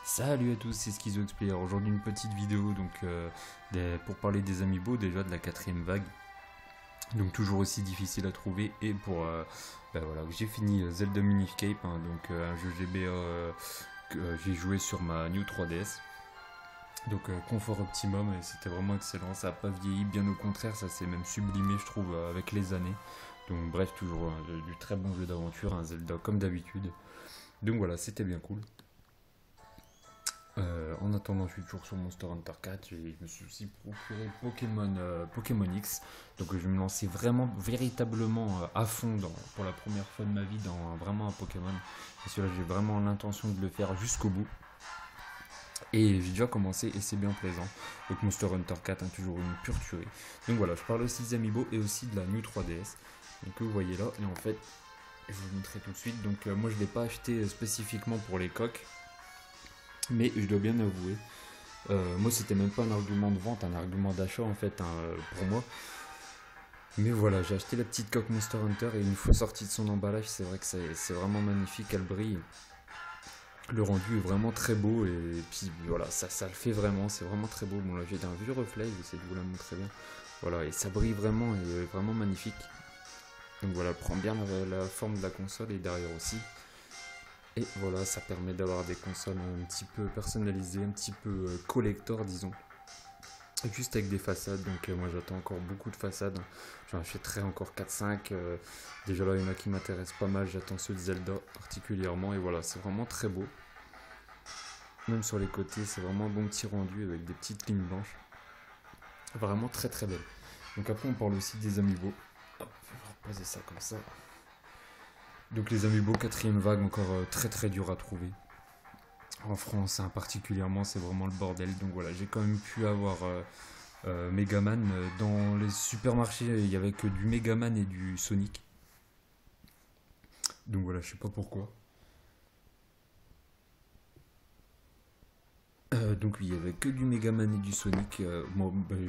Salut à tous, c'est SchizoXplayer. Aujourd'hui une petite vidéo pour parler des amiibo déjà de la quatrième vague. Donc toujours aussi difficile à trouver et voilà, j'ai fini Zelda Miniscape, un jeu GBA que j'ai joué sur ma New 3DS. Confort optimum et c'était vraiment excellent, ça n'a pas vieilli, bien au contraire, ça s'est même sublimé je trouve avec les années. Donc bref, toujours du très bon jeu d'aventure, un Zelda comme d'habitude. Donc voilà, c'était bien cool. En attendant, je suis toujours sur Monster Hunter 4 et je me suis aussi procuré Pokémon X. Donc je vais me lancer vraiment, véritablement à fond pour la première fois de ma vie dans vraiment un Pokémon. Et celui-là, j'ai vraiment l'intention de le faire jusqu'au bout. Et j'ai déjà commencé et c'est bien plaisant. Donc Monster Hunter 4, toujours une pure tuerie. Donc voilà, je parle aussi des Amiibo et aussi de la New 3DS. Donc vous voyez là, et en fait, je vous le montrerai tout de suite. Moi je ne l'ai pas acheté spécifiquement pour les coques. Mais je dois bien avouer, moi c'était même pas un argument de vente, un argument d'achat en fait pour moi. Mais voilà, j'ai acheté la petite coque Monster Hunter et une fois sortie de son emballage, c'est vrai que c'est vraiment magnifique, elle brille. Le rendu est vraiment très beau et puis voilà, ça le fait vraiment, c'est vraiment très beau. Bon là j'ai un vieux reflet, j'essaie de vous la montrer bien. Voilà, et ça brille vraiment et est vraiment magnifique. Donc voilà, elle prend bien la forme de la console et derrière aussi. Et voilà, ça permet d'avoir des consoles un petit peu personnalisées, un petit peu collector, disons. Juste avec des façades, moi j'attends encore beaucoup de façades. J'en achèterai encore 4-5. Déjà là, il y en a qui m'intéressent pas mal, j'attends ceux de Zelda particulièrement. Et voilà, c'est vraiment très beau. Même sur les côtés, c'est vraiment un bon petit rendu avec des petites lignes blanches. Vraiment très très belle. Donc après, on parle aussi des amiibo. Hop, je vais reposer ça comme ça. Donc les amiibo quatrième vague, encore très très dur à trouver. En France, particulièrement, c'est vraiment le bordel. Donc voilà, j'ai quand même pu avoir Megaman. Dans les supermarchés, il n'y avait que du Megaman et du Sonic. Donc voilà, je sais pas pourquoi. Donc oui, il y avait que du Megaman et du Sonic.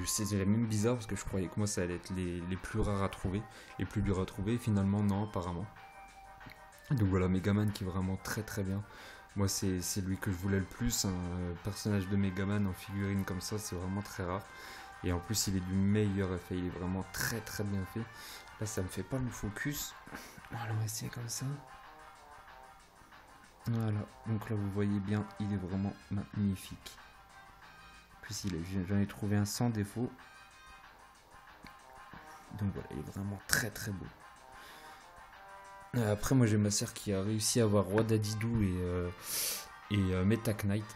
C'est même bizarre parce que je croyais que moi ça allait être les plus rares à trouver, les plus durs à trouver. Finalement, non, apparemment. Donc voilà, Megaman qui est vraiment très très bien. Moi, c'est lui que je voulais le plus. Un personnage de Megaman en figurine comme ça, c'est vraiment très rare. Et en plus, il est du meilleur effet. Il est vraiment très très bien fait. Là, ça me fait pas le focus. Voilà, on va essayer comme ça. Voilà. Donc là, vous voyez bien, il est vraiment magnifique. En plus, j'en ai trouvé un sans défaut. Donc voilà, il est vraiment très très beau. Après, moi, j'ai ma sœur qui a réussi à avoir Roi Dadidou et Meta Knight.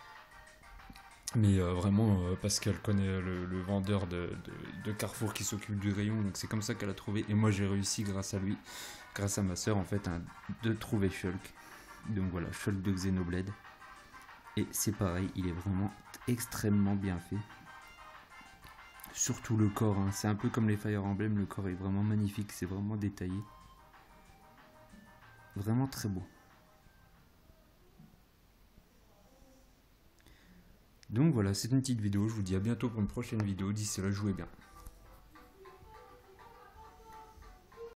Mais vraiment parce qu'elle connaît le vendeur de Carrefour qui s'occupe du rayon, donc c'est comme ça qu'elle a trouvé. Et moi j'ai réussi grâce à lui, grâce à ma soeur en fait, de trouver Shulk. Donc voilà, Shulk de Xenoblade. Et c'est pareil, il est vraiment extrêmement bien fait. Surtout le corps, hein. C'est un peu comme les Fire Emblem, le corps est vraiment magnifique, c'est vraiment détaillé. Vraiment très beau. Donc voilà, c'est une petite vidéo, je vous dis à bientôt pour une prochaine vidéo, d'ici là jouez bien.